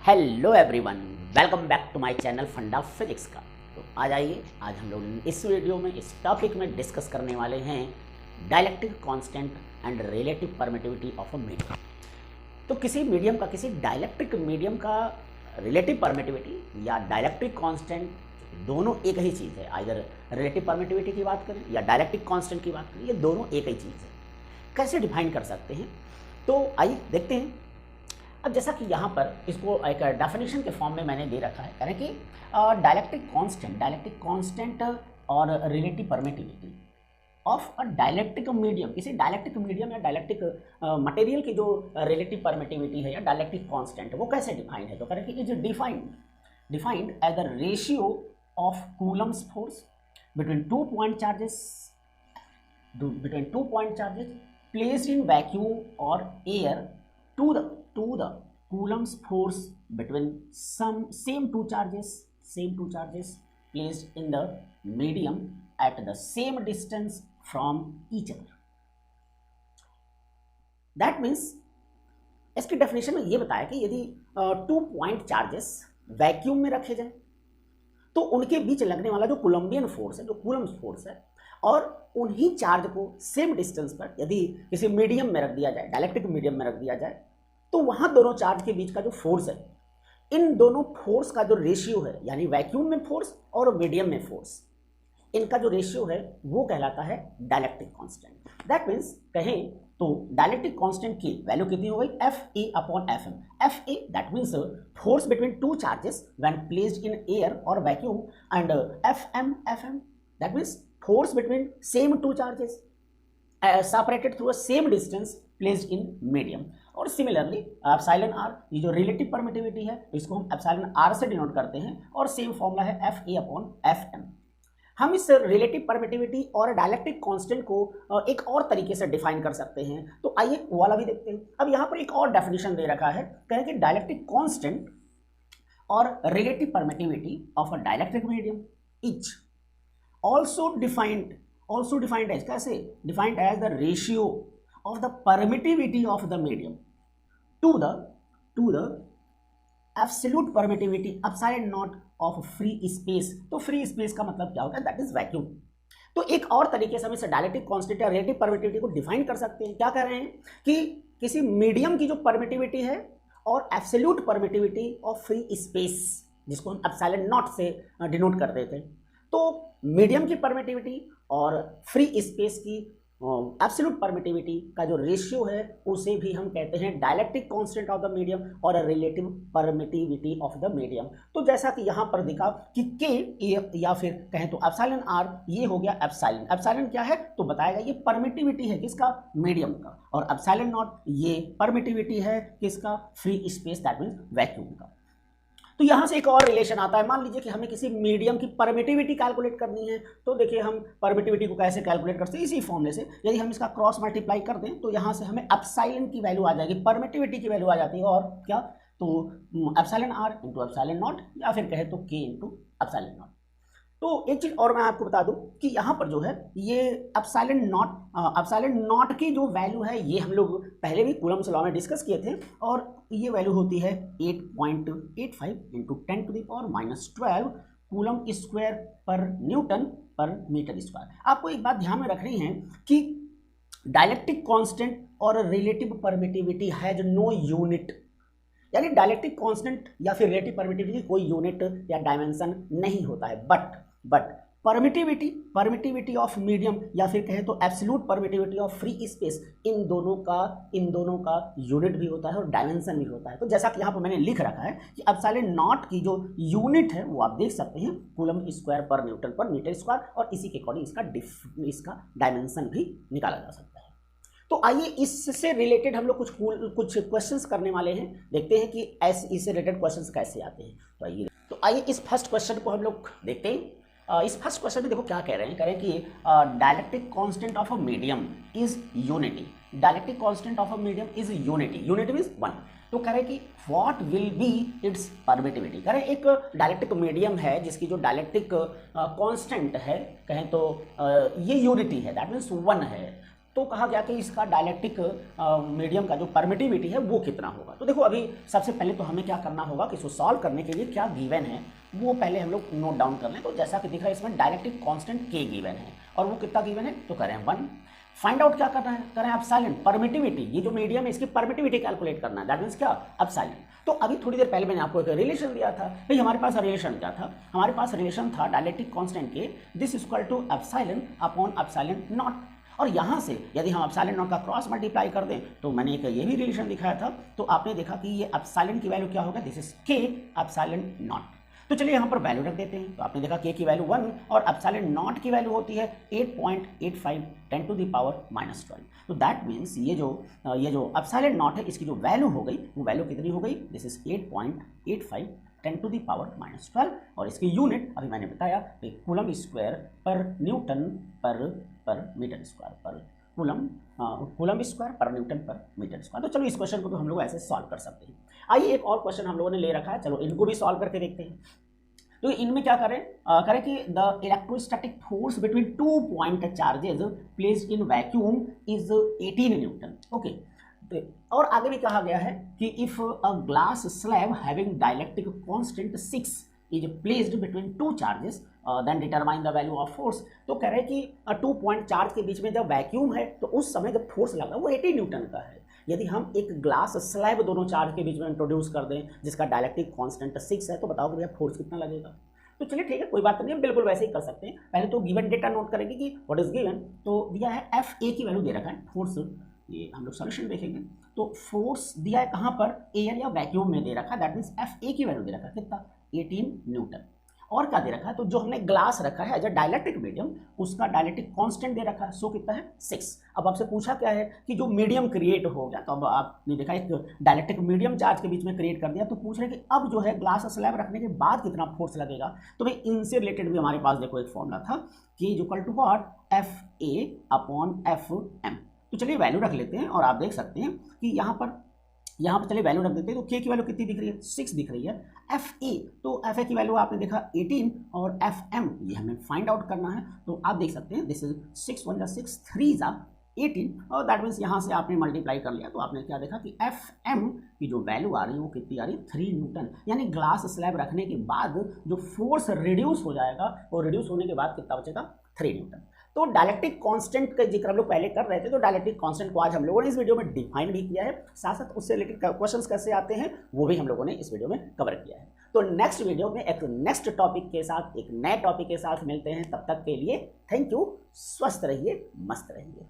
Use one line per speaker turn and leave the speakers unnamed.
Hello everyone, welcome back to my channel funda physics का। तो आज आइए, आज हम लोग इस वीडियो में इस टॉपिक में डिस्कस करने वाले हैं dielectric constant and relative permittivity of a medium. तो किसी मीडियम का, किसी डाइलेक्ट्रिक मीडियम का रिलेटिव परमिटिविटी या डाइलेक्ट्रिक कांस्टेंट दोनों एक ही चीज़ है। आइदर रिलेटिव परमिटिविटी की बात करें या डाइलेक्ट्रिक कांस्टेंट की बात करें, ये दोनों एक ही चीज़ है। कैसे डिफाइन कर सकते हैं, तो आइए देखते हैं। अब जैसा कि यहाँ पर इसको एक डेफिनेशन के फॉर्म में मैंने दे रखा है, यानी कि डाइलेक्ट्रिक कांस्टेंट और relative permittivity of a dielectric medium. किसी डाइलेक्ट्रिक मीडियम या डाइलेक्ट्रिक मटेरियल की जो रिलेटिव परमिटिविटी है या डाइलेक्ट्रिक कांस्टेंट है वो कैसे डिफाइन है, तो करें कि is defined as the ratio of coulomb's force between two point charges placed in vacuum or air to the coulomb's force between same two charges placed in the medium at the same distance from each other. That means इसकी definition में ये बताया कि यदि 2 point charges vacuum में रखे जाए तो उनके बीच लगने वाला जो कोलम्बियन फोर्स है, जो कूलम्स फोर्स है, और उन्हीं चार्ज को सेम डिस्टेंस पर यदि किसी मीडियम में रख दिया जाए, डाइलेक्ट्रिक मीडियम में रख दिया जाए, तो वहाँ दोनों चार्ज के बीच का जो फोर्स है, इन दोनों फोर्स का जो रेशियो है, यानी वैक्यूम में फोर्स और मीडियम में फोर्स, इनका जो रेशियो है वो कहलाता है डाइलेक्ट्रिक कांस्टेंट। दैट मीन्स कहें तो डाइलेक्ट्रिक कांस्टेंट की वैल्यू कितनी हो गई, Fe upon Fm। Fa that means force between two charges when placed in air और vacuum, and Fm that means force between same two charges separated through a same distance placed in medium। और similarly epsilon R, ये जो relative permittivity है इसको हम epsilon R से denote करते हैं, और सेम फॉर्मूला है Fa अपॉन Fm। हम इस रिलेटिव परमिटिविटी और डाइलेक्ट्रिक कांस्टेंट को एक और तरीके से डिफाइन कर सकते हैं, तो आइए वो वाला भी देखते हैं। अब यहाँ पर एक और डेफिनेशन दे रखा है, कहें कि डाइलेक्ट्रिक कांस्टेंट और relative permittivity of a dielectric medium is also defined as, कैसे defined as the ratio of the permittivity of the medium to the absolute permittivity epsilon naught of free space। तो free space का मतलब क्या होता है, that is vacuum। तो एक और तरीके से हम इस डाइलेक्ट्रिक कांस्टेंट या रिलेटिव परमिटिविटी को डिफाइन कर सकते हैं। क्या कर रहे हैं कि किसी मीडियम की जो परमिटिविटी है और absolute permittivity of free space, जिसको हम एप्सिलॉन नॉट से डिनोट करते थे, तो मीडियम की परमिटिविटी और फ्री स्पेस की एब्सोल्यूट परमिटिविटी का जो रेशियो है उसे भी हम कहते हैं dielectric constant of the medium और relative permittivity of the medium. तो जैसा कि यहाँ पर दिखा कि K या फिर कहें तो एप्सिलॉन आर, ये हो गया एप्सिलॉन क्या है तो बताएगा ये परमिटिविटी है किसका, मीडियम का, और एप्सिलॉन नॉट ये परमिटिविटी है किसका, free space that means vacuum का। तो यहाँ से एक और रिलेशन आता है। मान लीजिए कि हमें किसी मीडियम की परमिटिविटी कैलकुलेट करनी है, तो देखिए हम परमिटिविटी को कैसे कैलकुलेट करते हैं, इसी फॉर्मूले से। यदि हम इसका क्रॉस मल्टीप्लाई कर दें तो यहाँ से हमें एप्सिलॉन की वैल्यू आ जाएगी, परमिटिविटी की वैल्यू आ जाती है, और क्या, तो epsilon r into epsilon naught, या फिर कहे तो के इंटू एप्सिलॉन नॉट। तो एक चीज़ और मैं आपको बता दूं कि यहाँ पर जो है ये एप्सिलॉन नॉट की जो वैल्यू है ये हम लोग पहले भी कूलम्स लॉ में डिस्कस किए थे, और ये वैल्यू होती है 8.85 इंटू 10⁻⁻12 कूलम स्क्वायर पर न्यूटन पर मीटर स्क्वायर। आपको एक बात ध्यान में रखनी है कि डाइलेक्ट्रिक कांस्टेंट और relative permittivity has no unit, यानी डाइलेक्ट्रिक कांस्टेंट या फिर रिलेटिव परमिटिविटी कोई यूनिट या डायमेंशन नहीं होता है, बट परमिटिविटी ऑफ मीडियम या फिर कहें तो absolute permittivity of free space, इन दोनों का यूनिट भी होता है और डायमेंशन भी होता है। तो जैसा कि यहाँ पर मैंने लिख रखा है कि एप्सिलॉन नॉट की जो यूनिट है वो आप देख सकते हैं कूलम स्क्वायर पर न्यूटन पर मीटर स्क्वायर, और इसी के अकॉर्डिंग इसका डायमेंशन भी निकाला जा सकता है। तो आइए इससे रिलेटेड हम लोग कुछ क्वेश्चंस करने वाले हैं, देखते हैं कि इससे रिलेटेड क्वेश्चंस कैसे आते हैं। तो आइए इस फर्स्ट क्वेश्चन को हम लोग देखते हैं। इस फर्स्ट क्वेश्चन में देखो क्या कह रहे हैं, कह रहे हैं कि dielectric constant of a medium is unity. Dielectric constant of a medium is unity means 1। तो कह रहे हैं कि what will be it's permittivity. कह रहे हैं एक डाइलेक्ट्रिक मीडियम है जिसकी जो डाइलेक्ट्रिक कांस्टेंट है, कहें तो ये यूनिटी है, दैट मीन्स 1 है, तो कहा गया कि इसका डायलेक्ट्रिक मीडियम का जो परमिटिविटी है वो कितना होगा। तो देखो अभी सबसे पहले तो हमें क्या करना होगा कि इसको सॉल्व करने के लिए क्या गिवन है वो पहले हम लोग नोट डाउन कर लें। तो जैसा कि दिख रहा है इसमें डायलेक्ट्रिक कांस्टेंट के गिवन है और वो कितना गिवन है, तो करें 1। फाइंड आउट क्या करना है, करें एप्सिलॉन परमिटिविटी, ये जो मीडियम है इसकी परमिटिविटी कैलकुलेट करना है, दैट मींस क्या, एप्सिलॉन। तो अभी थोड़ी देर पहले मैंने आपको एक रिलेशन दिया था, भाई हमारे पास रिलेशन क्या था, हमारे पास रिलेशन था डायलेक्ट्रिक कांस्टेंट के this is equal to epsilon upon epsilon naught. और यहाँ से यदि हम एप्सिलॉन नॉट का क्रॉस मल्टीप्लाई कर दें तो मैंने एक ये भी रिलेशन दिखाया था, तो आपने देखा कि ये एप्सिलॉन की वैल्यू क्या होगा, दिस इज के एप्सिलॉन नॉट। तो चलिए यहाँ पर वैल्यू रख देते हैं। तो आपने देखा के की वैल्यू 1 और एप्सिलॉन नॉट की वैल्यू होती है 8.85 10 टू द पावर -12। तो दैट मीन्स ये जो एप्सिलॉन नॉट है इसकी जो वैल्यू हो गई वो वैल्यू कितनी हो गई, this is 8.85 10 to the power -12 और इसकी यूनिट अभी मैंने बताया कूलम स्क्वायर पर न्यूटन पर मीटर स्क्वायर पर कूलम स्क्वायर पर न्यूटन पर मीटर स्क्वायर। तो चलो इस क्वेश्चन को तो हम लोग ऐसे सॉल्व कर सकते हैं। आइए एक और क्वेश्चन हम लोगों ने ले रखा है, चलो इनको भी सॉल्व करके देखते हैं। तो इनमें क्या करें कि the electrostatic force between 2 point charges placed in vacuum is 18 newton. Okay, और आगे भी कहा गया है कि if a glass slab having dielectric constant 6 is placed between 2 charges then determine the value of force. तो कह रहे हैं कि 2 पॉइंट चार्ज के बीच में जब वैक्यूम है तो उस समय जब फोर्स लगा वो 80 न्यूटन का है। यदि हम एक ग्लास स्लैब दोनों चार्ज के बीच में इंट्रोड्यूस कर दें जिसका डायलेक्ट्रिक कांस्टेंट 6 है, तो बताओ कि भैया फोर्स कितना लगेगा। तो चलिए ठीक है, कोई बात नहीं, बिल्कुल वैसे ही कर सकते हैं। पहले तो गिवन डेटा नोट करेंगे कि व्हाट इज गिवन। तो दिया है एफ ए की वैल्यू दे रखा है, फोर्स, ये हम लोग सॉल्यूशन देखेंगे। तो फोर्स दिया है कहाँ पर, एयर या वैक्यूम में दे रखा है, दैट मीन्स एफ ए की वैल्यू दे रखा है कितना, 18 न्यूटन। और क्या दे रखा है, तो जो हमने ग्लास रखा है एज अ डायलेक्ट्रिक मीडियम उसका डायलेक्ट्रिक कांस्टेंट दे रखा है, सो कितना है 6। अब आपसे पूछा क्या है कि जो मीडियम क्रिएट हो गया, तो अब आपने देखा एक डायलेक्ट्रिक मीडियम चार्ज के बीच में क्रिएट कर दिया, तो पूछ रहे हैं कि अब जो है ग्लास स्लैब रखने के बाद कितना फोर्स लगेगा। तो भाई इनसे रिलेटेड भी हमारे पास देखो एक फॉर्मूला था कि is equal to what, F A upon F M. तो चलिए वैल्यू रख लेते हैं और आप देख सकते हैं कि यहाँ पर चलिए वैल्यू रख देते हैं। तो के की वैल्यू कितनी दिख रही है, 6 दिख रही है। एफ ए, तो एफ ए की वैल्यू आपने देखा 18 और एफ एम ये हमें फाइंड आउट करना है। तो आप देख सकते हैं दिस इज 6 1 6 3 18 और दैट मीन्स यहाँ से आपने मल्टीप्लाई कर लिया, तो आपने क्या देखा कि एफ एम की जो वैल्यू आ रही है वो कितनी आ रही है, 3 न्यूटन। यानी ग्लास स्लैब रखने के बाद जो फोर्स रिड्यूस हो जाएगा और रिड्यूस होने के बाद कितना बचेगा, 3 न्यूटन। तो डायलेक्ट्रिक कांस्टेंट का जिक्र हम लोग पहले कर रहे थे, तो डायलेक्ट्रिक कांस्टेंट को आज हम लोगों ने इस वीडियो में डिफाइन भी किया है, साथ साथ उससे रिलेटेड क्वेश्चंस कैसे आते हैं वो भी हम लोगों ने इस वीडियो में कवर किया है। तो नेक्स्ट वीडियो में एक नेक्स्ट टॉपिक के साथ, एक नए टॉपिक के साथ मिलते हैं। तब तक के लिए थैंक यू, स्वस्थ रहिए, मस्त रहिए।